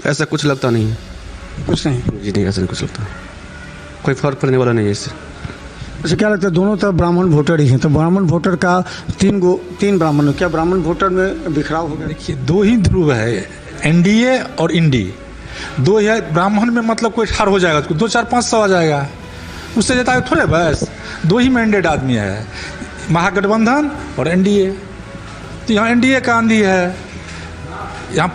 ऐसा कुछ लगता नहीं है। कुछ नहीं। जी नहीं, ऐसा नहीं कुछ लगता, कोई फर्क पड़ने वाला नहीं है इससे। अच्छा, क्या लगता है दोनों तरफ ब्राह्मण वोटर ही हैं, तो ब्राह्मण वोटर का तीन ब्राह्मण, क्या ब्राह्मण वोटर में बिखराव हो गया? देखिए, दो ही ध्रुव है, एनडीए और इंडी, दो ही है। ब्राह्मण में मतलब कोई ठार हो जाएगा, 2, 4, 500 आ जाएगा, उससे ज़्यादा है थोड़े। बस दो ही मैंडेट आदमी है, महागठबंधन और एनडीए। तो यहाँ एनडीए का आंधी है, यहाँ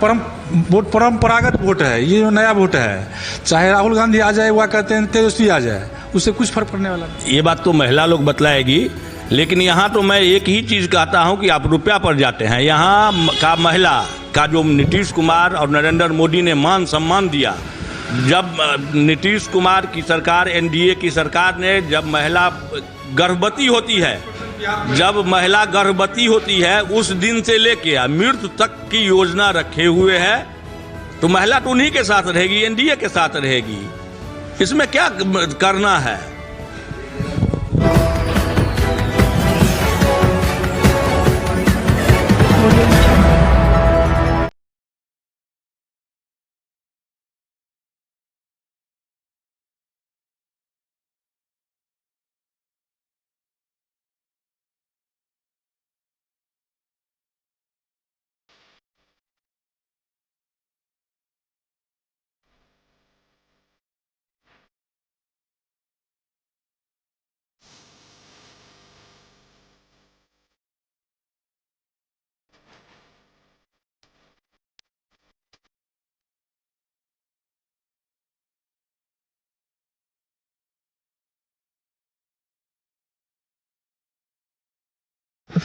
परंपरागत वोट है, ये जो नया वोट है। चाहे राहुल गांधी आ जाए, वह कहते हैं तेजस्वी आ जाए, उससे कुछ फर्क पड़ने वाला नहीं। ये बात तो महिला लोग बतलाएगी, लेकिन यहाँ तो मैं एक ही चीज़ कहता हूँ कि आप रुपया पर जाते हैं। यहाँ का महिला का जो नीतीश कुमार और नरेंद्र मोदी ने मान सम्मान दिया, जब नीतीश कुमार की सरकार, एनडीए की सरकार ने, जब महिला गर्भवती होती है, उस दिन से लेके मृत्यु तक की योजना रखे हुए है। तो महिला तो उन्हीं के साथ रहेगी, एनडीए के साथ रहेगी, इसमें क्या करना है।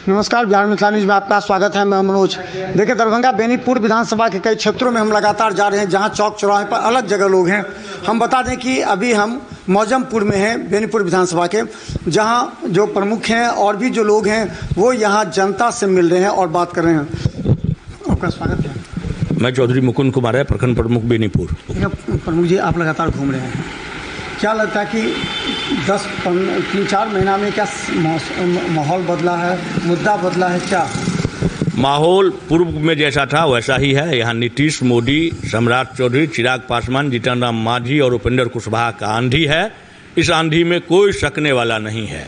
नमस्कार, बिहार मिथिला न्यूज में आपका स्वागत है। मैं मनोज। देखिए, दरभंगा बेनीपुर विधानसभा के कई क्षेत्रों में हम लगातार जा रहे हैं, जहां चौक चौराहे पर अलग जगह लोग हैं। हम बता दें कि अभी हम मौजमपुर में हैं, बेनीपुर विधानसभा के, जहां जो प्रमुख हैं और भी जो लोग हैं वो यहां जनता से मिल रहे हैं और बात कर रहे हैं। आपका स्वागत है। मैं चौधरी मुकुंद कुमार है, प्रखंड प्रमुख बेनीपुर। प्रमुख जी, आप लगातार घूम रहे हैं, क्या लगता है कि 3-4 महीना में क्या माहौल बदला है, मुद्दा बदला है? क्या माहौल पूर्व में जैसा था वैसा ही है। यहाँ नीतीश, मोदी, सम्राट चौधरी, चिराग पासवान, जीतन राम मांझी और उपेंद्र कुशवाहा का आंधी है। इस आंधी में कोई सकने वाला नहीं है।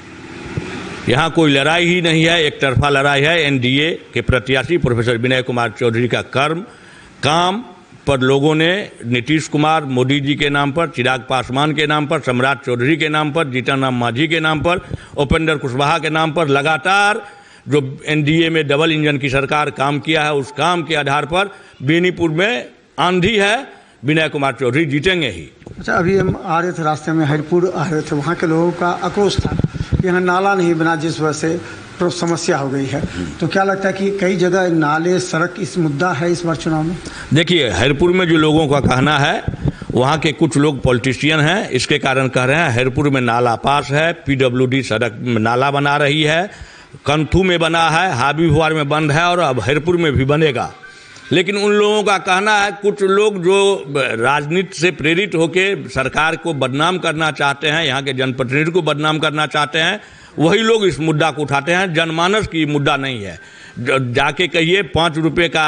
यहाँ कोई लड़ाई ही नहीं है, एक तरफा लड़ाई है। एनडीए के प्रत्याशी प्रोफेसर विनय कुमार चौधरी का काम पर लोगों ने नीतीश कुमार, मोदी जी के नाम पर, चिराग पासवान के नाम पर, सम्राट चौधरी के नाम पर, जीतन राम मांझी के नाम पर, उपेंद्र कुशवाहा के नाम पर लगातार जो एनडीए में डबल इंजन की सरकार काम किया है, उस काम के आधार पर बेनीपुर में आंधी है। विनय कुमार चौधरी जीतेंगे ही। अच्छा, अभी हम आ रहे थे, रास्ते में हरिपुर आ रहे थे, वहाँ के लोगों का आक्रोश था कि यहाँ नाला नहीं बना, जिस वजह से समस्या हो गई है। तो क्या लगता है कि कई जगह नाले, सड़क इस मुद्दा है इस बार चुनाव में? देखिए, हरिपुर में जो लोगों का कहना है, वहाँ के कुछ लोग पॉलिटिशियन हैं, इसके कारण कह रहे हैं हरिपुर में नाला पास है, पीडब्ल्यूडी सड़क में नाला बना रही है, कंथू में बना है, हाबीबुआर में बंद है और अब हरिपुर में भी बनेगा। लेकिन उन लोगों का कहना है, कुछ लोग जो राजनीति से प्रेरित होकर सरकार को बदनाम करना चाहते हैं, यहाँ के जनप्रतिनिधि को बदनाम करना चाहते हैं, वही लोग इस मुद्दा को उठाते हैं। जनमानस की मुद्दा नहीं है। जाके कहिए 5 रुपये का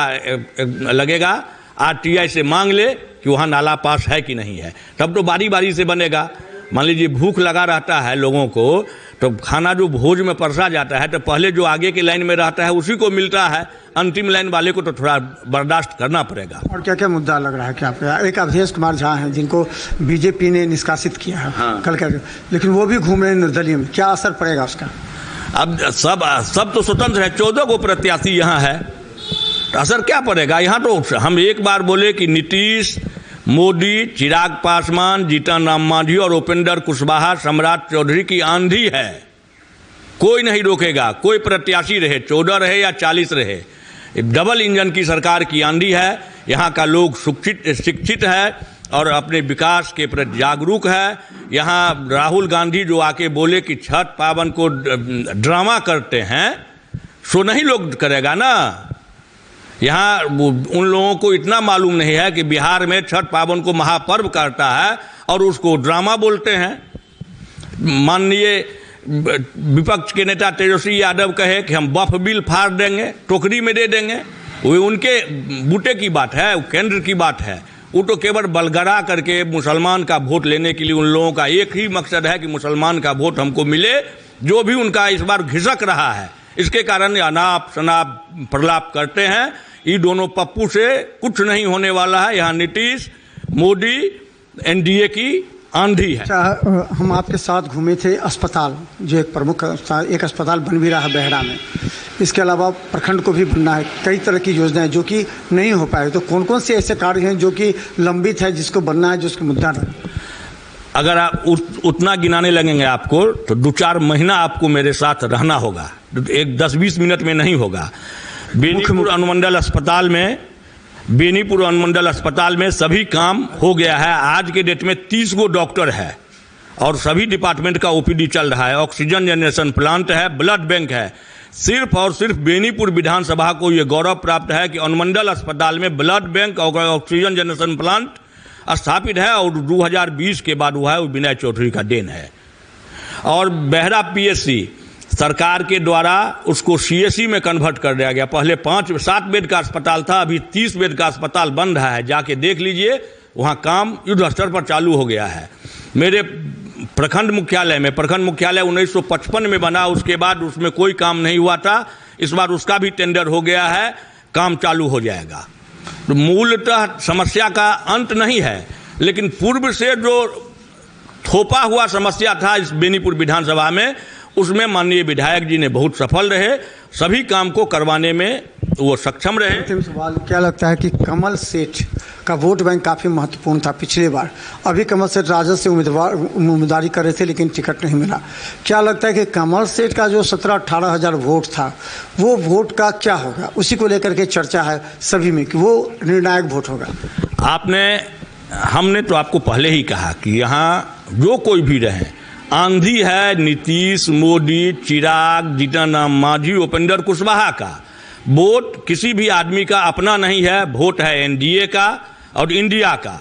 लगेगा, आरटीआई से मांग ले कि वहाँ नाला पास है कि नहीं है, तब तो बारी बारी से बनेगा। मान लीजिए भूख लगा रहता है लोगों को, तो खाना जो भोज में परसा जाता है, तो पहले जो आगे की लाइन में रहता है उसी को मिलता है, अंतिम लाइन वाले को तो थोड़ा बर्दाश्त करना पड़ेगा। और क्या क्या मुद्दा लग रहा है कि आपका? एक अवधेश कुमार झा हैं, जिनको बीजेपी ने निष्कासित किया है। हाँ। कल क्या, लेकिन वो भी घूम रहे हैं निर्दलीय में, क्या असर पड़ेगा उसका? अब सब तो स्वतंत्र है, 14 को प्रत्याशी यहाँ है, तो असर क्या पड़ेगा? यहाँ तो हम एक बार बोले कि नीतीश, मोदी, चिराग पासवान, जीतन राम मांझी और उपेंद्र कुशवाहा, सम्राट चौधरी की आंधी है, कोई नहीं रोकेगा। कोई प्रत्याशी रहे, 14 रहे या 40 रहे, डबल इंजन की सरकार की आंधी है। यहाँ का लोग शिक्षित है और अपने विकास के प्रति जागरूक है। यहाँ राहुल गांधी जो आके बोले कि छठ पावन को ड्रामा करते हैं, सो नहीं लोग करेगा ना। यहाँ उन लोगों को इतना मालूम नहीं है कि बिहार में छठ पावन को महापर्व करता है और उसको ड्रामा बोलते हैं। माननीय विपक्ष के नेता तेजस्वी यादव कहे कि हम बफ बिल फाड़ देंगे, टोकरी में दे देंगे, वो उनके बूटे की बात है, वो केंद्र की बात है। वो तो केवल बलगरा करके मुसलमान का वोट लेने के लिए उन लोगों का एक ही मकसद है कि मुसलमान का वोट हमको मिले। जो भी उनका इस बार घिसक रहा है, इसके कारण अनाप शनाप प्रलाप करते हैं। ये दोनों पप्पू से कुछ नहीं होने वाला है। यहाँ नीतीश मोदी एनडीए की आंधी है। अच्छा, हम आपके साथ घूमे थे अस्पताल, जो एक प्रमुख एक अस्पताल बन भी रहा है बेहरा में। इसके अलावा प्रखंड को भी बनना है, कई तरह की योजनाएं जो कि नहीं हो पाए। तो कौन कौन से ऐसे कार्य हैं जो कि लंबित है, जिसको बनना है, जिसको मुद्दा है? अगर आप उतना गिनाने लगेंगे आपको तो 2-4 महीना आपको मेरे साथ रहना होगा, एक 10-20 मिनट में नहीं होगा। बेनीपुर अनुमंडल अस्पताल में सभी काम हो गया है। आज के डेट में 30 गो डॉक्टर है और सभी डिपार्टमेंट का ओपीडी चल रहा है। ऑक्सीजन जनरेशन प्लांट है, ब्लड बैंक है। सिर्फ और सिर्फ बेनीपुर विधानसभा को ये गौरव प्राप्त है कि अनुमंडल अस्पताल में ब्लड बैंक और ऑक्सीजन जनरेशन प्लांट स्थापित है और 2020 के बाद हुआ है, वो विनय चौधरी का देन है। और बेहरा पीएससी सरकार के द्वारा उसको सीएससी में कन्वर्ट कर दिया गया। पहले 5-7 बेड का अस्पताल था, अभी 30 बेड का अस्पताल बन रहा है। जाके देख लीजिए, वहाँ काम युद्ध स्तर पर चालू हो गया है। मेरे प्रखंड मुख्यालय 1955 में बना, उसके बाद उसमें कोई काम नहीं हुआ था। इस बार उसका भी टेंडर हो गया है, काम चालू हो जाएगा। तो मूलतः समस्या का अंत नहीं है, लेकिन पूर्व से जो थोपा हुआ समस्या था इस बेनीपुर विधानसभा में, उसमें माननीय विधायक जी ने बहुत सफल रहे, सभी काम को करवाने में वो सक्षम रहे। अंतिम सवाल, क्या लगता है कि कमल सेठ का वोट बैंक काफ़ी महत्वपूर्ण था पिछली बार? अभी कमल सेठ राजद से उम्मीदवारी कर रहे थे लेकिन टिकट नहीं मिला। क्या लगता है कि कमल सेठ का जो 17-18 हज़ार वोट था, वो वोट का क्या होगा? उसी को लेकर के चर्चा है सभी में कि वो निर्णायक वोट होगा। हमने तो आपको पहले ही कहा कि यहाँ जो कोई भी रहे, आंधी है नीतीश, मोदी, चिराग, जीतन राम मांझी, उपेंद्र कुशवाहा का वोट किसी भी आदमी का अपना नहीं है। वोट है एनडीए का और इंडिया का।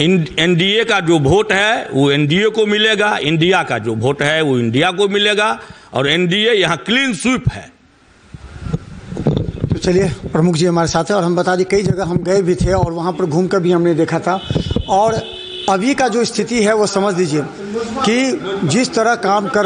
एनडीए का जो वोट है वो एनडीए को मिलेगा, इंडिया का जो वोट है वो इंडिया को मिलेगा, और एनडीए यहाँ क्लीन स्वीप है। तो चलिए, प्रमुख जी हमारे साथ हैं और हम बता दें कई जगह हम गए भी थे और वहाँ पर घूमकर भी हमने देखा था। और अभी का जो स्थिति है वो समझ लीजिए कि जिस तरह काम कर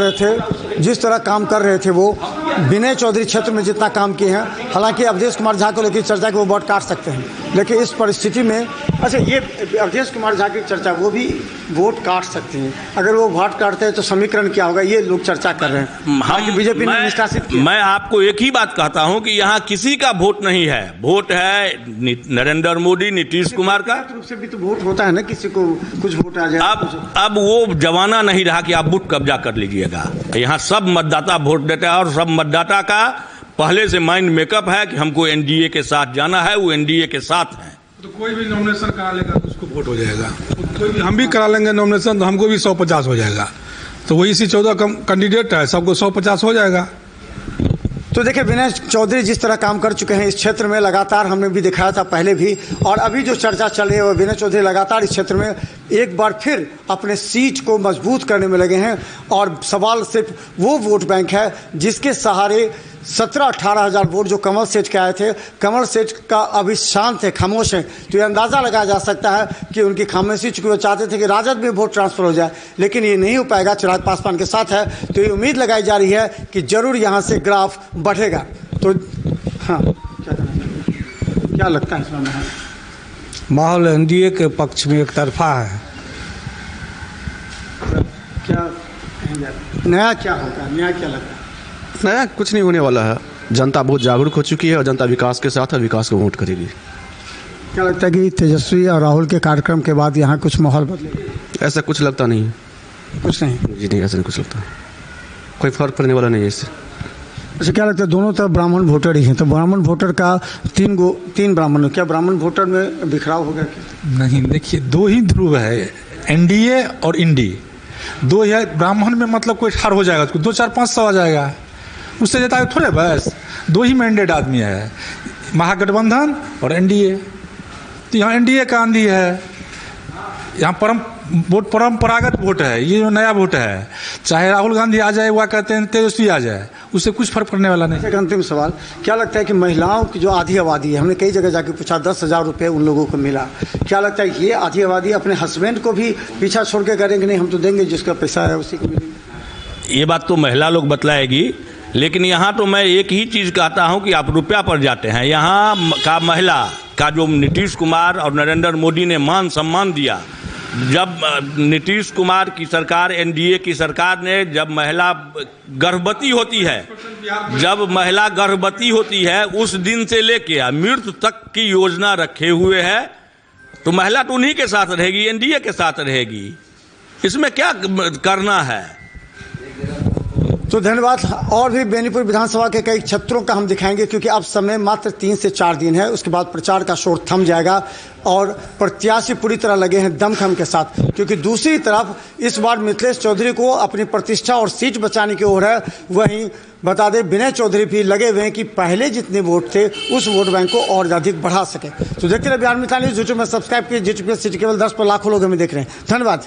रहे थे वो विनय चौधरी क्षेत्र में जितना काम किए हैं, हालांकि अवधेश कुमार झा को लेकर चर्चा कि वो वोट काट सकते हैं, लेकिन इस परिस्थिति में अच्छा ये अवधेश कुमार झा की चर्चा, वो भी वोट काट सकते हैं। अगर वो वोट काटते हैं तो समीकरण क्या होगा, ये लोग चर्चा कर रहे हैं। हम बीजेपी ने निष्कासित किया। मैं आपको एक ही बात कहता हूं कि यहाँ किसी का वोट नहीं है, वोट है नरेंद्र मोदी, नीतीश कुमार का। रूप से भी तो वोट होता है ना, किसी को कुछ वोट आ जाए। अब वो जमाना नहीं रहा कि आप बूथ कब्जा कर लीजिएगा। यहाँ सब मतदाता वोट देता है और सब मतदाता का पहले से माइंड मेकअप है कि हमको एनडीए के साथ जाना है, वो एनडीए के साथ है। तो कोई भी नॉमिनेशन करा लेगा तो उसको वोट हो जाएगा। कोई भी हम भी करा लेंगे नॉमिनेशन तो हमको भी 150 हो जाएगा। तो वही इसी 14 कैंडिडेट है, सबको 150 हो जाएगा। तो देखिए, विनय चौधरी जिस तरह काम कर चुके हैं इस क्षेत्र में, लगातार हमने भी दिखाया था पहले भी, और अभी जो चर्चा चल रही है वो विनय चौधरी लगातार इस क्षेत्र में एक बार फिर अपने सीट को मजबूत करने में लगे हैं। और सवाल सिर्फ वो वोट बैंक है जिसके सहारे 17-18 हज़ार वोट जो कमल सेठ के आए थे, कमल सेठ का अभी शांत है, खामोश है। तो ये अंदाज़ा लगाया जा सकता है कि उनकी खामोशी, चूँकि वो चाहते थे कि राजद में वोट ट्रांसफर हो जाए, लेकिन ये नहीं हो पाएगा। चिराग पासवान के साथ है तो ये उम्मीद लगाई जा रही है कि जरूर यहाँ से ग्राफ बढ़ेगा। तो हाँ, क्या लगता है इसमें? माहौल एनडीए के पक्ष में एक तरफा है। क्या नया क्या होगा, नया क्या लगता है? नया कुछ नहीं होने वाला है। जनता बहुत जागरूक हो चुकी है और जनता विकास के साथ है, विकास को वोट करेगी। क्या लगता है कि तेजस्वी और राहुल के कार्यक्रम के बाद यहाँ कुछ माहौल बदलेगा? ऐसा कुछ लगता नहीं है। कुछ नहीं जी नहीं, ऐसा नहीं कुछ लगता। कोई फर्क पड़ने वाला नहीं है इससे। अच्छा, क्या लगता है दोनों तरफ ब्राह्मण वोटर ही हैं, तो ब्राह्मण वोटर का तीन ब्राह्मण, क्या ब्राह्मण वोटर में बिखराव होगा क्या? नहीं, देखिए, दो ही ध्रुव है, एनडीए और इंडी। दो है ब्राह्मण में, मतलब कोई हार हो जाएगा, 200-400-500 आ जाएगा, उससे ज़्यादा थोड़े। बस दो ही मैंडेट आदमी है, महागठबंधन और एनडीए। तो यहाँ एनडीए का आंधी है। यहाँ परंपरागत वोट है, ये जो नया वोट है, चाहे राहुल गांधी आ जाए, वह कहते हैं तेजस्वी आ जाए, उससे कुछ फर्क पड़ने वाला नहीं। एक अंतिम सवाल, क्या लगता है कि महिलाओं की जो आधी आबादी है, हमने कई जगह जाके पूछा 10,000 रुपये उन लोगों को मिला, क्या लगता है ये आधी आबादी अपने हस्बैंड को भी पीछा छोड़ के करेंगे नहीं हम तो देंगे जिसका पैसा है उसी को मिलेगा? ये बात तो महिला लोग बतलाएगी, लेकिन यहाँ तो मैं एक ही चीज़ कहता हूँ कि आप रुपया पर जाते हैं। यहाँ का महिला का जो नीतीश कुमार और नरेंद्र मोदी ने मान सम्मान दिया, जब नीतीश कुमार की सरकार, एनडीए की सरकार ने जब महिला गर्भवती होती है, उस दिन से लेके मृत्यु तक की योजना रखे हुए है, तो महिला तो उन्हीं के साथ रहेगी, एनडीए के साथ रहेगी। इसमें क्या करना है? तो धन्यवाद। और भी बेनीपुर विधानसभा के कई क्षेत्रों का हम दिखाएंगे, क्योंकि अब समय मात्र 3 से 4 दिन है, उसके बाद प्रचार का शोर थम जाएगा और प्रत्याशी पूरी तरह लगे हैं दमखम के साथ। क्योंकि दूसरी तरफ इस बार मिथिलेश चौधरी को अपनी प्रतिष्ठा और सीट बचाने की ओर है, वहीं बता दें विनय चौधरी भी लगे हुए हैं कि पहले जितने वोट थे उस वोट बैंक को और अधिक बढ़ा सके। तो देखते रहिए बिहार मिसाल न्यूज़, यूट्यूब में सब्सक्राइब कीजिए, यूट्यूब पर सिटी केबल 10 पर लाखों लोग हमें देख रहे हैं। धन्यवाद।